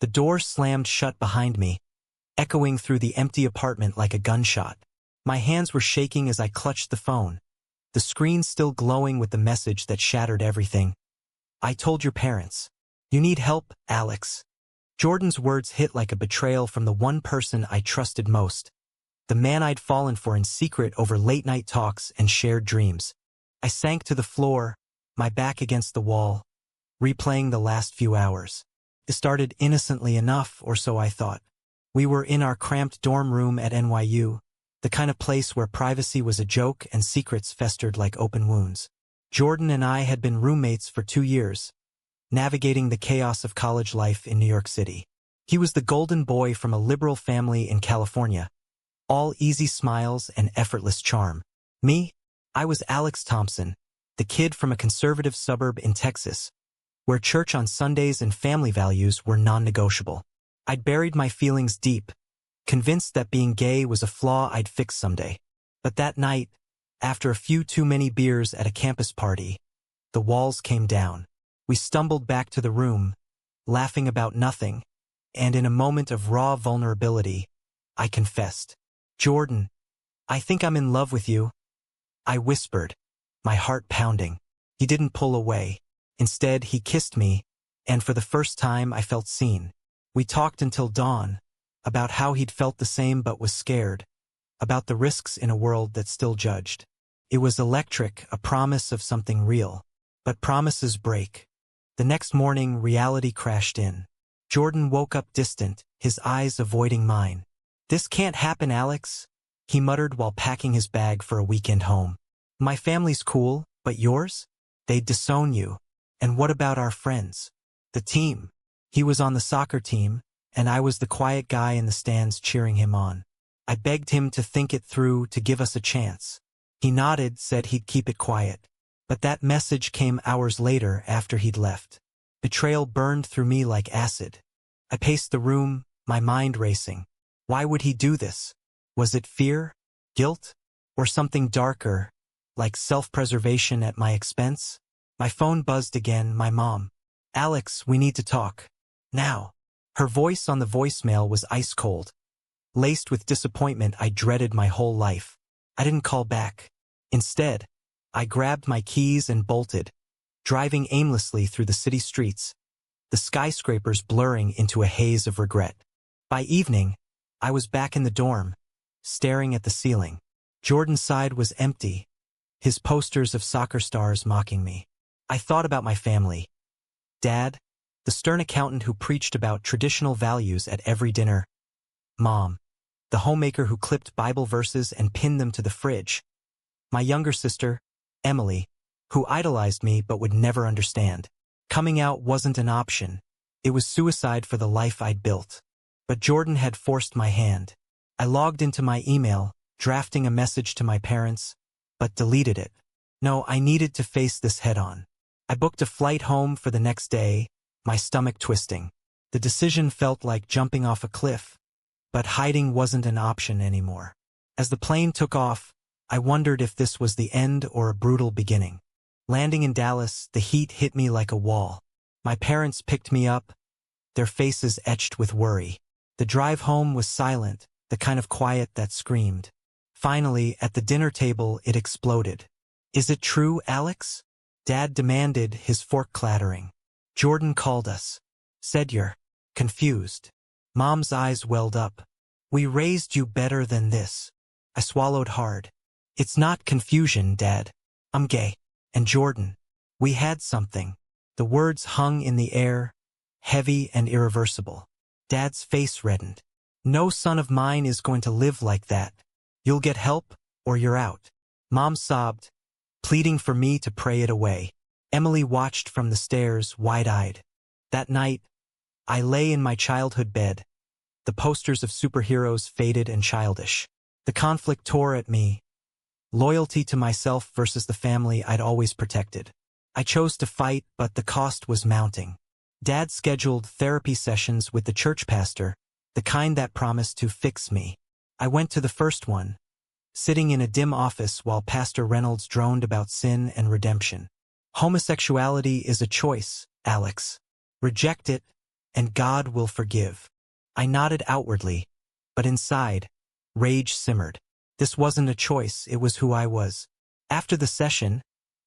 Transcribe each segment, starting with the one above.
The door slammed shut behind me, echoing through the empty apartment like a gunshot. My hands were shaking as I clutched the phone, the screen still glowing with the message that shattered everything. I told your parents. You need help, Alex. Jordan's words hit like a betrayal from the one person I trusted most, the man I'd fallen for in secret over late-night talks and shared dreams. I sank to the floor, my back against the wall, replaying the last few hours. It started innocently enough, or so I thought. We were in our cramped dorm room at NYU, the kind of place where privacy was a joke and secrets festered like open wounds. Jordan and I had been roommates for 2 years, navigating the chaos of college life in New York City. He was the golden boy from a liberal family in California, all easy smiles and effortless charm. Me? I was Alex Thompson, the kid from a conservative suburb in Texas, where church on Sundays and family values were non-negotiable. I'd buried my feelings deep, convinced that being gay was a flaw I'd fix someday. But that night, after a few too many beers at a campus party, the walls came down. We stumbled back to the room, laughing about nothing, and in a moment of raw vulnerability, I confessed. Jordan, I think I'm in love with you. I whispered, my heart pounding. He didn't pull away. Instead, he kissed me, and for the first time I felt seen. We talked until dawn, about how he'd felt the same but was scared, about the risks in a world that still judged. It was electric, a promise of something real. But promises break. The next morning, reality crashed in. Jordan woke up distant, his eyes avoiding mine. "This can't happen, Alex," he muttered while packing his bag for a weekend home. "My family's cool, but yours? They'd disown you. And what about our friends? The team?" He was on the soccer team, and I was the quiet guy in the stands cheering him on. I begged him to think it through, to give us a chance. He nodded, said he'd keep it quiet. But that message came hours later after he'd left. Betrayal burned through me like acid. I paced the room, my mind racing. Why would he do this? Was it fear? Guilt? Or something darker, like self-preservation at my expense? My phone buzzed again, my mom. "Alex, we need to talk. Now." Her voice on the voicemail was ice cold, laced with disappointment I dreaded my whole life. I didn't call back. Instead, I grabbed my keys and bolted, driving aimlessly through the city streets, the skyscrapers blurring into a haze of regret. By evening, I was back in the dorm, staring at the ceiling. Jordan's side was empty, his posters of soccer stars mocking me. I thought about my family. Dad, the stern accountant who preached about traditional values at every dinner. Mom, the homemaker who clipped Bible verses and pinned them to the fridge. My younger sister, Emily, who idolized me but would never understand. Coming out wasn't an option. It was suicide for the life I'd built. But Jordan had forced my hand. I logged into my email, drafting a message to my parents, but deleted it. No, I needed to face this head-on. I booked a flight home for the next day, my stomach twisting. The decision felt like jumping off a cliff, but hiding wasn't an option anymore. As the plane took off, I wondered if this was the end or a brutal beginning. Landing in Dallas, the heat hit me like a wall. My parents picked me up, their faces etched with worry. The drive home was silent, the kind of quiet that screamed. Finally, at the dinner table, it exploded. "Is it true, Alex?" Dad demanded, his fork clattering. "Jordan called us. Said you're confused." Mom's eyes welled up. "We raised you better than this." I swallowed hard. "It's not confusion, Dad. I'm gay. And Jordan. We had something." The words hung in the air, heavy and irreversible. Dad's face reddened. "No son of mine is going to live like that. You'll get help, or you're out." Mom sobbed, pleading for me to pray it away. Emily watched from the stairs, wide-eyed. That night, I lay in my childhood bed, the posters of superheroes faded and childish. The conflict tore at me, loyalty to myself versus the family I'd always protected. I chose to fight, but the cost was mounting. Dad scheduled therapy sessions with the church pastor, the kind that promised to fix me. I went to the first one, sitting in a dim office while Pastor Reynolds droned about sin and redemption. "Homosexuality is a choice, Alex. Reject it, and God will forgive. I nodded outwardly, but inside, rage simmered. This wasn't a choice, it was who I was. After the session,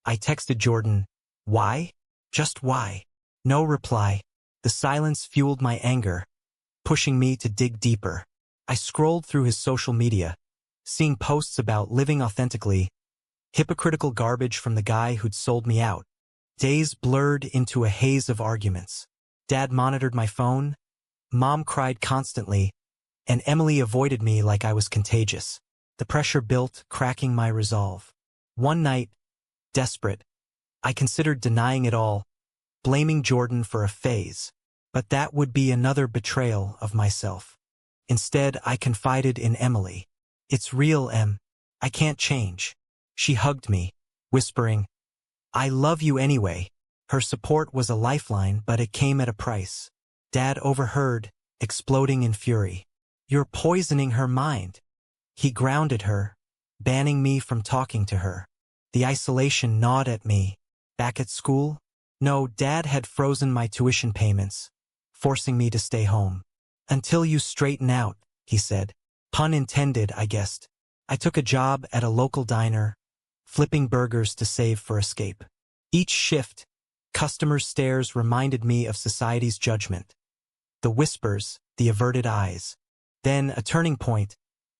I texted Jordan, "Why? Just why?" No reply. The silence fueled my anger, pushing me to dig deeper. I scrolled through his social media, seeing posts about living authentically, hypocritical garbage from the guy who'd sold me out. Days blurred into a haze of arguments. Dad monitored my phone, Mom cried constantly, and Emily avoided me like I was contagious. The pressure built, cracking my resolve. One night, desperate, I considered denying it all, blaming Jordan for a phase. But that would be another betrayal of myself. Instead, I confided in Emily. "It's real, Em. I can't change." She hugged me, whispering, "I love you anyway." Her support was a lifeline, but it came at a price. Dad overheard, exploding in fury. "You're poisoning her mind." He grounded her, banning me from talking to her. The isolation gnawed at me. Back at school? No, Dad had frozen my tuition payments, forcing me to stay home. "Until you straighten out," he said. Pun intended, I guessed. I took a job at a local diner, flipping burgers to save for escape. Each shift, customers' stares reminded me of society's judgment. The whispers, the averted eyes. Then, a turning point,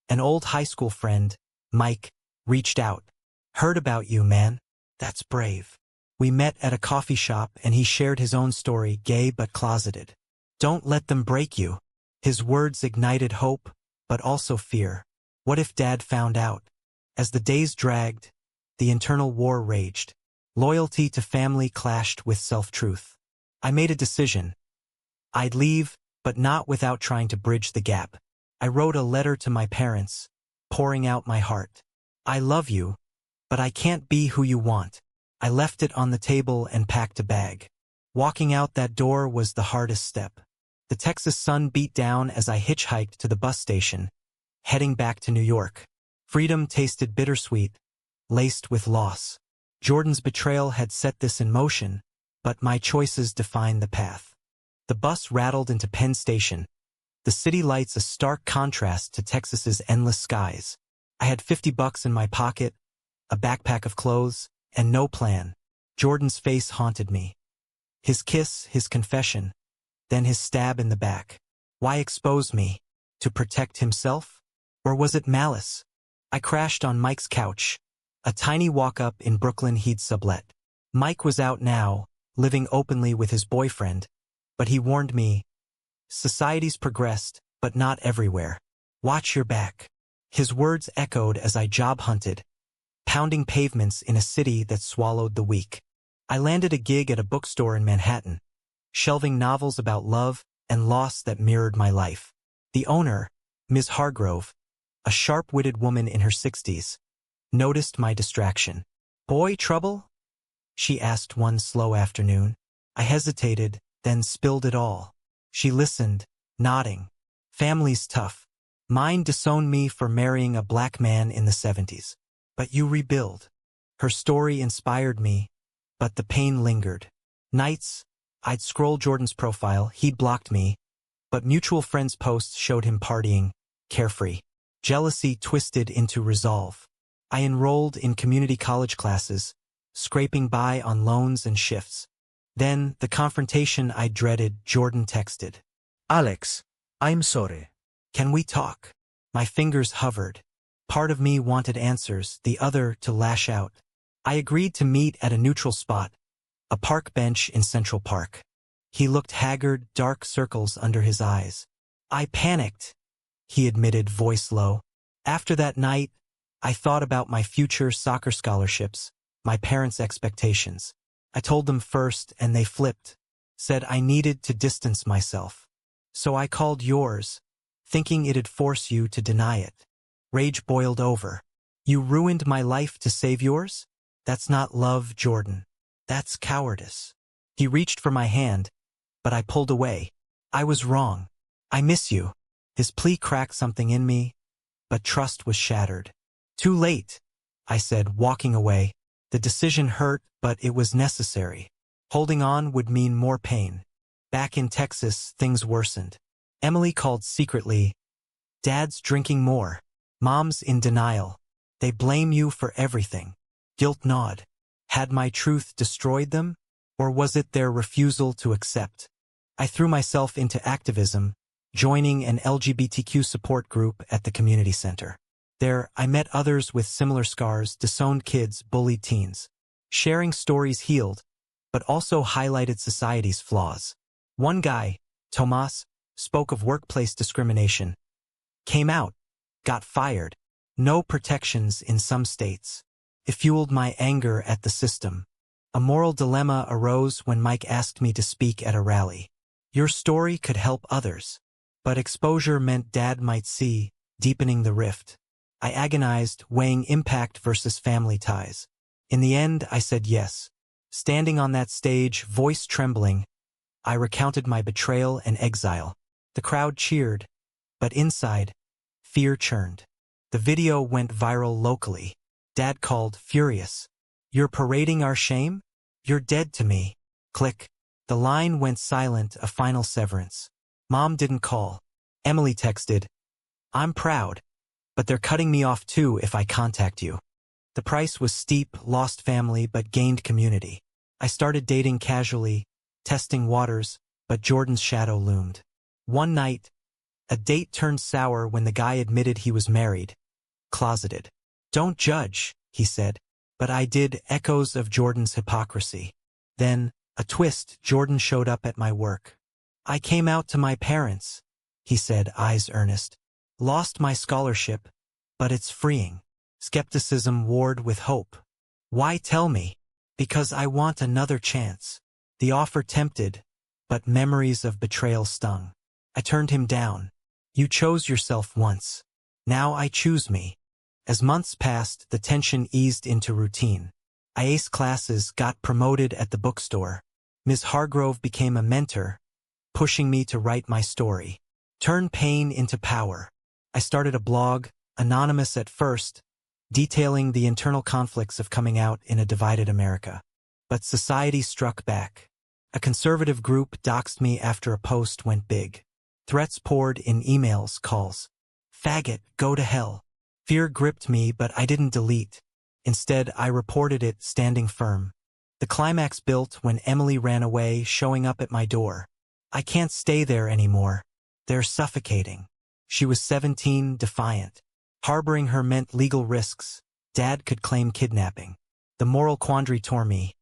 an old high school friend, Mike, reached out. "Heard about you, man. That's brave." We met at a coffee shop and he shared his own story, gay but closeted. "Don't let them break you." His words ignited hope, but also fear. What if Dad found out? As the days dragged, the internal war raged. Loyalty to family clashed with self-truth. I made a decision. I'd leave, but not without trying to bridge the gap. I wrote a letter to my parents, pouring out my heart. "I love you, but I can't be who you want." I left it on the table and packed a bag. Walking out that door was the hardest step. The Texas sun beat down as I hitchhiked to the bus station, heading back to New York. Freedom tasted bittersweet, laced with loss. Jordan's betrayal had set this in motion, but my choices defined the path. The bus rattled into Penn Station, the city lights a stark contrast to Texas's endless skies. I had $50 in my pocket, a backpack of clothes, and no plan. Jordan's face haunted me. His kiss, his confession, then his stab in the back. Why expose me? To protect himself? Or was it malice? I crashed on Mike's couch, a tiny walk-up in Brooklyn he'd sublet. Mike was out now, living openly with his boyfriend, but he warned me, "Society's progressed, but not everywhere. Watch your back." His words echoed as I job-hunted, pounding pavements in a city that swallowed the weak. I landed a gig at a bookstore in Manhattan, shelving novels about love and loss that mirrored my life. The owner, Ms. Hargrove, a sharp-witted woman in her 60s, noticed my distraction. "Boy trouble?" she asked one slow afternoon. I hesitated, then spilled it all. She listened, nodding. "Family's tough. Mine disowned me for marrying a black man in the 70s. But you rebuild." Her story inspired me, but the pain lingered. Nights, I'd scroll Jordan's profile, he'd blocked me, but mutual friends' posts showed him partying, carefree. Jealousy twisted into resolve. I enrolled in community college classes, scraping by on loans and shifts. Then, the confrontation I dreaded, Jordan texted. "Alex, I'm sorry. Can we talk?" My fingers hovered. Part of me wanted answers, the other to lash out. I agreed to meet at a neutral spot, a park bench in Central Park. He looked haggard, dark circles under his eyes. "I panicked," he admitted, voice low. After that night, I thought about my future soccer scholarships, my parents' expectations. I told them first and they flipped, said I needed to distance myself. "So I called yours, thinking it'd force you to deny it." Rage boiled over. "You ruined my life to save yours? That's not love, Jordan. That's cowardice." He reached for my hand, but I pulled away. "I was wrong. I miss you." His plea cracked something in me, but trust was shattered. "Too late," I said, walking away. The decision hurt, but it was necessary. Holding on would mean more pain. Back in Texas, things worsened. Emily called secretly. Dad's drinking more. Mom's in denial. They blame you for everything. Guilt gnawed. Had my truth destroyed them? Or was it their refusal to accept? I threw myself into activism, joining an LGBTQ support group at the community center. There, I met others with similar scars, disowned kids, bullied teens. Sharing stories healed, but also highlighted society's flaws. One guy, Tomas, spoke of workplace discrimination. Came out, got fired. No protections in some states. It fueled my anger at the system. A moral dilemma arose when Mike asked me to speak at a rally. Your story could help others. But exposure meant Dad might see, deepening the rift. I agonized, weighing impact versus family ties. In the end, I said yes. Standing on that stage, voice trembling, I recounted my betrayal and exile. The crowd cheered, but inside, fear churned. The video went viral locally. Dad called, furious. You're parading our shame? You're dead to me. Click. The line went silent, a final severance. Mom didn't call. Emily texted, I'm proud, but they're cutting me off too if I contact you. The price was steep, lost family but gained community. I started dating casually, testing waters, but Jordan's shadow loomed. One night, a date turned sour when the guy admitted he was married. Closeted. Don't judge, he said, but I did, echoes of Jordan's hypocrisy. Then, a twist, Jordan showed up at my work. I came out to my parents, he said, eyes earnest. Lost my scholarship, but it's freeing. Skepticism warred with hope. Why tell me? Because I want another chance. The offer tempted, but memories of betrayal stung. I turned him down. You chose yourself once. Now I choose me. As months passed, the tension eased into routine. I aced classes, got promoted at the bookstore. Ms. Hargrove became a mentor, pushing me to write my story. Turn pain into power. I started a blog, anonymous at first, detailing the internal conflicts of coming out in a divided America. But society struck back. A conservative group doxed me after a post went big. Threats poured in emails, calls. Faggot, go to hell. Fear gripped me, but I didn't delete. Instead, I reported it, standing firm. The climax built when Emily ran away, showing up at my door. I can't stay there anymore. They're suffocating. She was 17, defiant. Harboring her meant legal risks. Dad could claim kidnapping. The moral quandary tore me.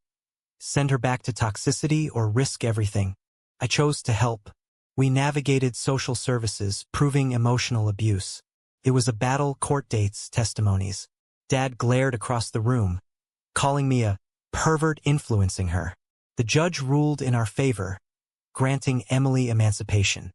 Send her back to toxicity or risk everything. I chose to help. We navigated social services, proving emotional abuse. It was a battle, court dates, testimonies. Dad glared across the room, calling me a pervert influencing her. The judge ruled in our favor, granting Emily emancipation.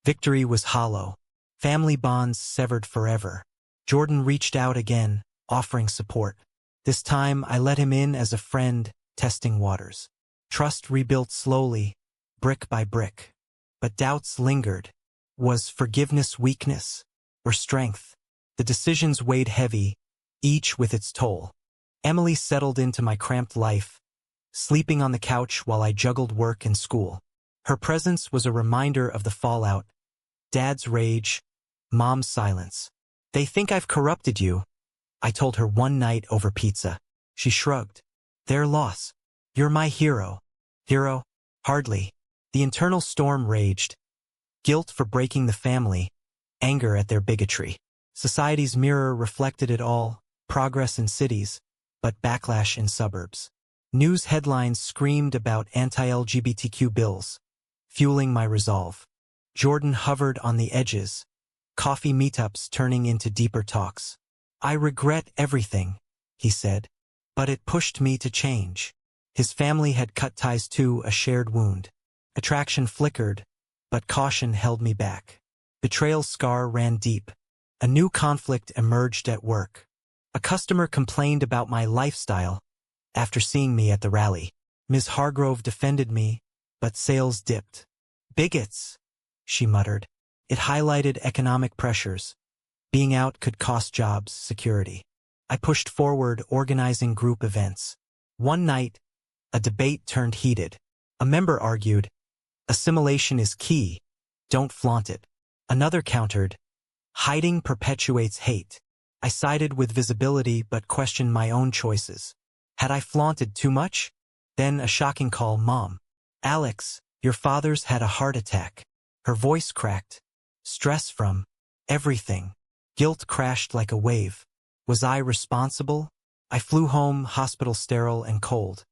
Victory was hollow. Family bonds severed forever. Jordan reached out again, offering support. This time, I let him in as a friend, testing waters. Trust rebuilt slowly, brick by brick. But doubts lingered. Was forgiveness weakness or strength? The decisions weighed heavy, each with its toll. Emily settled into my cramped life, sleeping on the couch while I juggled work and school. Her presence was a reminder of the fallout. Dad's rage, Mom's silence. They think I've corrupted you, I told her one night over pizza. She shrugged. Their loss. You're my hero. Hero? Hardly. The internal storm raged. Guilt for breaking the family, anger at their bigotry. Society's mirror reflected it all, progress in cities, but backlash in suburbs. News headlines screamed about anti-LGBTQ bills, fueling my resolve. Jordan hovered on the edges, coffee meetups turning into deeper talks. I regret everything, he said, but it pushed me to change. His family had cut ties to a shared wound. Attraction flickered, but caution held me back. Betrayal's scar ran deep. A new conflict emerged at work. A customer complained about my lifestyle after seeing me at the rally. Ms. Hargrove defended me, but sales dipped. Bigots, she muttered. It highlighted economic pressures. Being out could cost jobs, security. I pushed forward, organizing group events. One night, a debate turned heated. A member argued, Assimilation is key. Don't flaunt it. Another countered, hiding perpetuates hate. I sided with visibility but questioned my own choices. Had I flaunted too much? Then a shocking call, Mom. Alex, your father's had a heart attack. Her voice cracked. Stress from everything. Guilt crashed like a wave. Was I responsible? I flew home, hospital sterile and cold.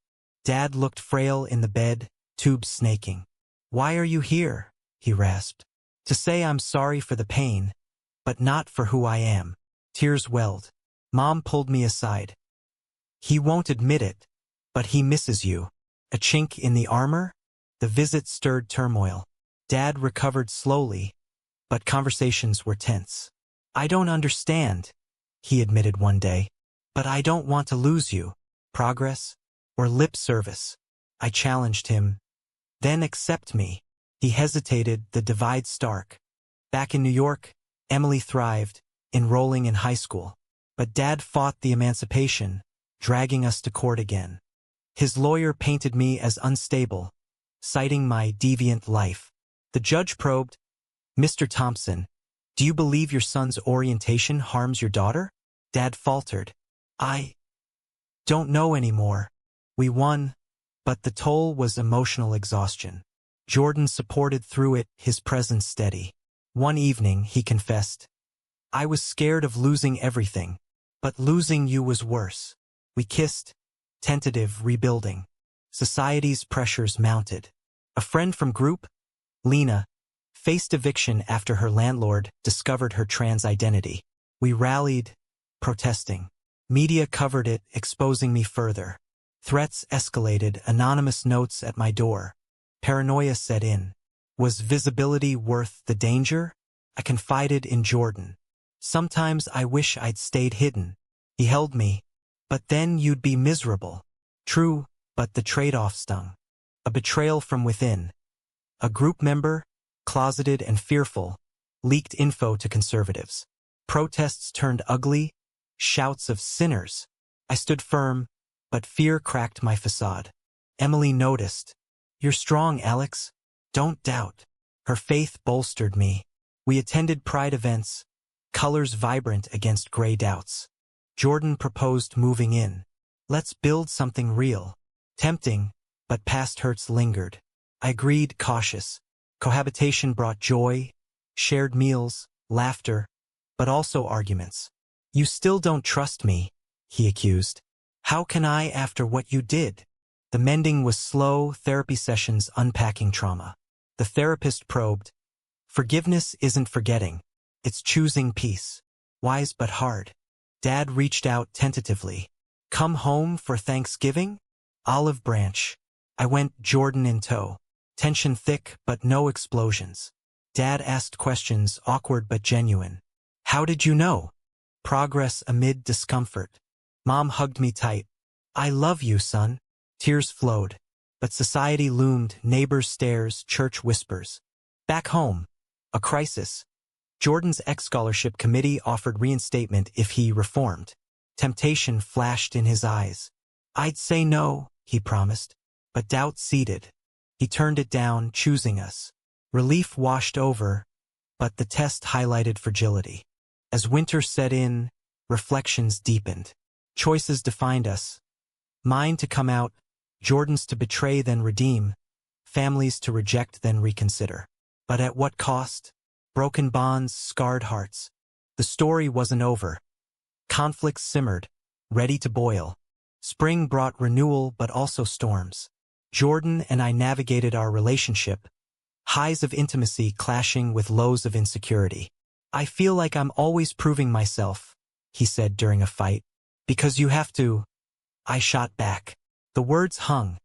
Dad looked frail in the bed, tubes snaking. Why are you here? He rasped. To say I'm sorry for the pain, but not for who I am. Tears welled. Mom pulled me aside. He won't admit it, but he misses you. A chink in the armor? The visit stirred turmoil. Dad recovered slowly, but conversations were tense. I don't understand, he admitted one day, but I don't want to lose you. Progress? Or lip service? I challenged him. Then accept me. He hesitated, the divide stark. Back in New York, Emily thrived, enrolling in high school. But Dad fought the emancipation, dragging us to court again. His lawyer painted me as unstable, citing my deviant life. The judge probed, Mr. Thompson, do you believe your son's orientation harms your daughter? Dad faltered. I don't know anymore. We won, but the toll was emotional exhaustion. Jordan supported through it, his presence steady. One evening, he confessed, I was scared of losing everything, but losing you was worse. We kissed, tentative, rebuilding. Society's pressures mounted. A friend from group, Lena, faced eviction after her landlord discovered her trans identity. We rallied, protesting. Media covered it, exposing me further. Threats escalated, anonymous notes at my door. Paranoia set in. Was visibility worth the danger? I confided in Jordan. Sometimes I wish I'd stayed hidden. He held me. But then you'd be miserable. True, but the trade-off stung. A betrayal from within. A group member, closeted and fearful, leaked info to conservatives. Protests turned ugly, shouts of sinners. I stood firm, but fear cracked my facade. Emily noticed. You're strong, Alex. Don't doubt. Her faith bolstered me. We attended pride events, colors vibrant against gray doubts. Jordan proposed moving in. Let's build something real. Tempting, but past hurts lingered. I agreed, cautious. Cohabitation brought joy, shared meals, laughter, but also arguments. You still don't trust me, he accused. How can I after what you did? The mending was slow, therapy sessions unpacking trauma. The therapist probed. Forgiveness isn't forgetting. It's choosing peace. Wise but hard. Dad reached out tentatively. Come home for Thanksgiving? Olive branch. I went, Jordan in tow. Tension thick, but no explosions. Dad asked questions, awkward but genuine. How did you know? Progress amid discomfort. Mom hugged me tight. I love you, son. Tears flowed. But society loomed, neighbors' stares, church whispers. Back home. A crisis. Jordan's ex-scholarship committee offered reinstatement if he reformed. Temptation flashed in his eyes. I'd say no, he promised. But doubt seeded. He turned it down, choosing us. Relief washed over, but the test highlighted fragility. As winter set in, reflections deepened. Choices defined us. Mine to come out, Jordan's to betray then redeem, families to reject then reconsider. But at what cost? Broken bonds, scarred hearts. The story wasn't over. Conflicts simmered, ready to boil. Spring brought renewal but also storms. Jordan and I navigated our relationship, highs of intimacy clashing with lows of insecurity. I feel like I'm always proving myself, he said during a fight. Because you have to. I shot back. The words hung,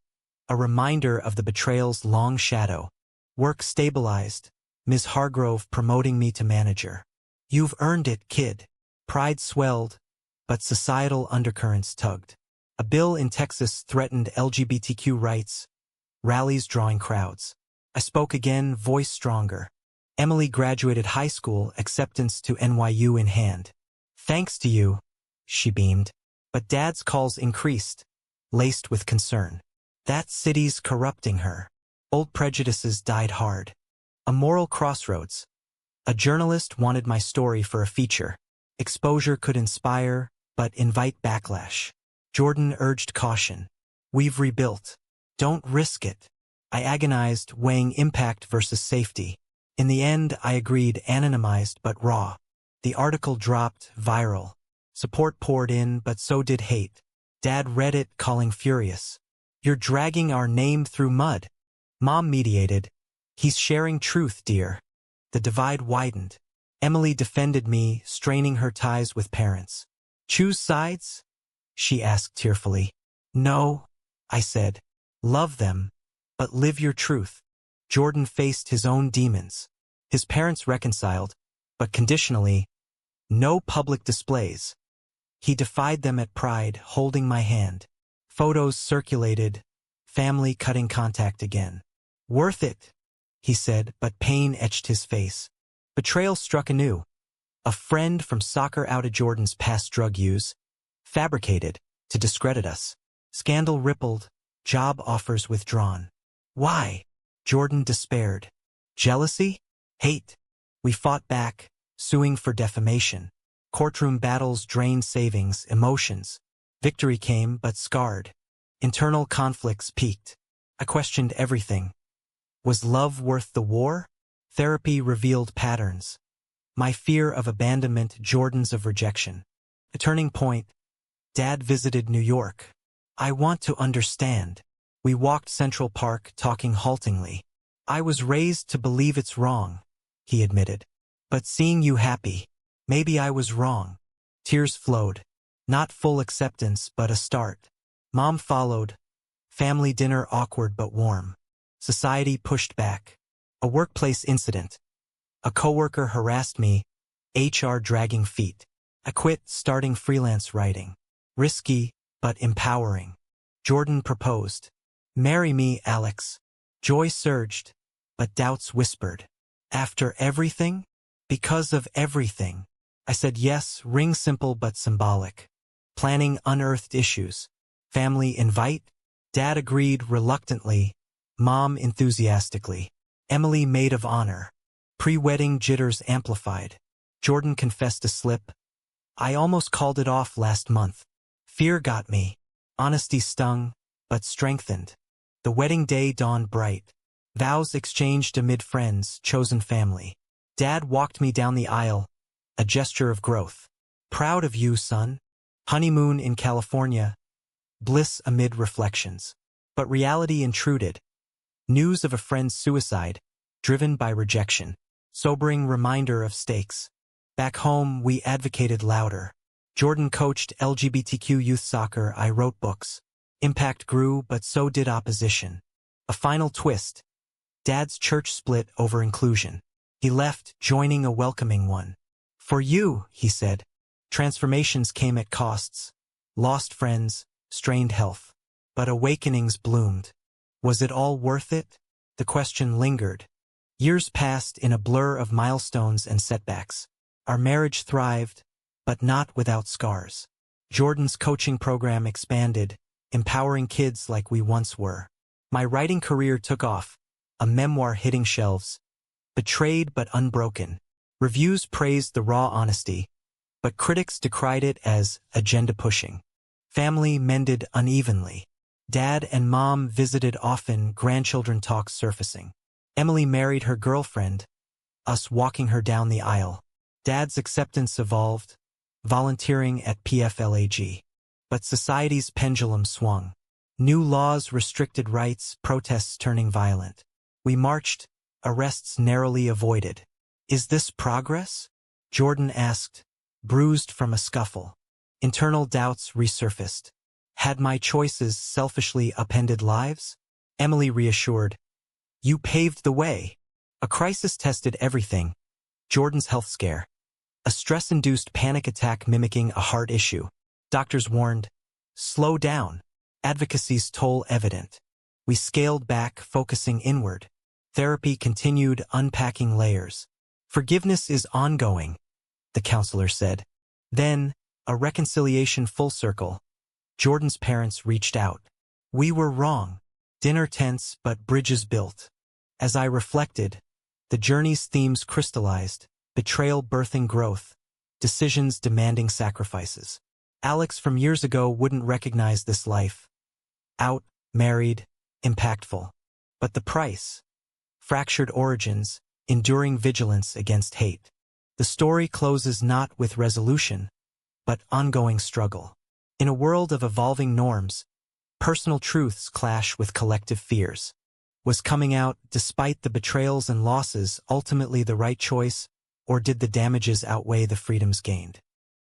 a reminder of the betrayal's long shadow. Work stabilized, Ms. Hargrove promoting me to manager. You've earned it, kid. Pride swelled, but societal undercurrents tugged. A bill in Texas threatened LGBTQ rights, rallies drawing crowds. I spoke again, voice stronger. Emily graduated high school, acceptance to NYU in hand. Thanks to you, she beamed. But Dad's calls increased, laced with concern. That city's corrupting her. Old prejudices died hard. A moral crossroads. A journalist wanted my story for a feature. Exposure could inspire, but invite backlash. Jordan urged caution. We've rebuilt. Don't risk it. I agonized, weighing impact versus safety. In the end, I agreed, anonymized but raw. The article dropped, viral. Support poured in, but so did hate. Dad read it, calling furious. You're dragging our name through mud. Mom mediated. He's sharing truth, dear. The divide widened. Emily defended me, straining her ties with parents. Choose sides? She asked tearfully. No, I said. Love them, but live your truth. Jordan faced his own demons. His parents reconciled, but conditionally, no public displays. He defied them at Pride, holding my hand. Photos circulated, family cutting contact again. Worth it, he said, but pain etched his face. Betrayal struck anew. A friend from soccer outed Jordan's past drug use, fabricated to discredit us. Scandal rippled, job offers withdrawn. Why? Jordan despaired. Jealousy? Hate. We fought back, suing for defamation. Courtroom battles drained savings, emotions. Victory came, but scarred. Internal conflicts peaked. I questioned everything. Was love worth the war? Therapy revealed patterns. My fear of abandonment, Jordan's of rejection. A turning point. Dad visited New York. I want to understand. We walked Central Park, talking haltingly. I was raised to believe it's wrong, he admitted. But seeing you happy, maybe I was wrong. Tears flowed. Not full acceptance, but a start. Mom followed. Family dinner awkward but warm. Society pushed back. A workplace incident. A coworker harassed me, HR dragging feet. I quit, starting freelance writing. Risky, but empowering. Jordan proposed. Marry me, Alex. Joy surged, but doubts whispered. After everything? Because of everything. I said yes, ring simple but symbolic. Planning unearthed issues. Family invite? Dad agreed reluctantly, Mom enthusiastically. Emily maid of honor. Pre-wedding jitters amplified. Jordan confessed a slip. I almost called it off last month. Fear got me. Honesty stung, but strengthened. The wedding day dawned bright. Vows exchanged amid friends, chosen family. Dad walked me down the aisle, a gesture of growth. Proud of you, son. Honeymoon in California. Bliss amid reflections. But reality intruded. News of a friend's suicide, driven by rejection. Sobering reminder of stakes. Back home, we advocated louder. Jordan coached LGBTQ youth soccer, I wrote books. Impact grew, but so did opposition. A final twist. Dad's church split over inclusion. He left, joining a welcoming one. For you, he said. Transformations came at costs. Lost friends, strained health. But awakenings bloomed. Was it all worth it? The question lingered. Years passed in a blur of milestones and setbacks. Our marriage thrived, but not without scars. Jordan's coaching program expanded, empowering kids like we once were. My writing career took off, a memoir hitting shelves. Betrayed but unbroken. Reviews praised the raw honesty, but critics decried it as agenda-pushing. Family mended unevenly. Dad and Mom visited often, grandchildren talks surfacing. Emily married her girlfriend, us walking her down the aisle. Dad's acceptance evolved, volunteering at PFLAG. But society's pendulum swung. New laws restricted rights, protests turning violent. We marched, arrests narrowly avoided. Is this progress? Jordan asked, bruised from a scuffle. Internal doubts resurfaced. Had my choices selfishly upended lives? Emily reassured. You paved the way. A crisis tested everything. Jordan's health scare. A stress-induced panic attack mimicking a heart issue. Doctors warned, slow down. Advocacy's toll evident. We scaled back, focusing inward. Therapy continued, unpacking layers. Forgiveness is ongoing, the counselor said. Then, a reconciliation full circle. Jordan's parents reached out. We were wrong. Dinner tense but bridges built. As I reflected, the journey's themes crystallized, betrayal birthing growth, decisions demanding sacrifices. Alex from years ago wouldn't recognize this life. Out, married, impactful. But the price? Fractured origins, enduring vigilance against hate. The story closes not with resolution, but ongoing struggle. In a world of evolving norms, personal truths clash with collective fears. Was coming out, despite the betrayals and losses, ultimately the right choice, or did the damages outweigh the freedoms gained?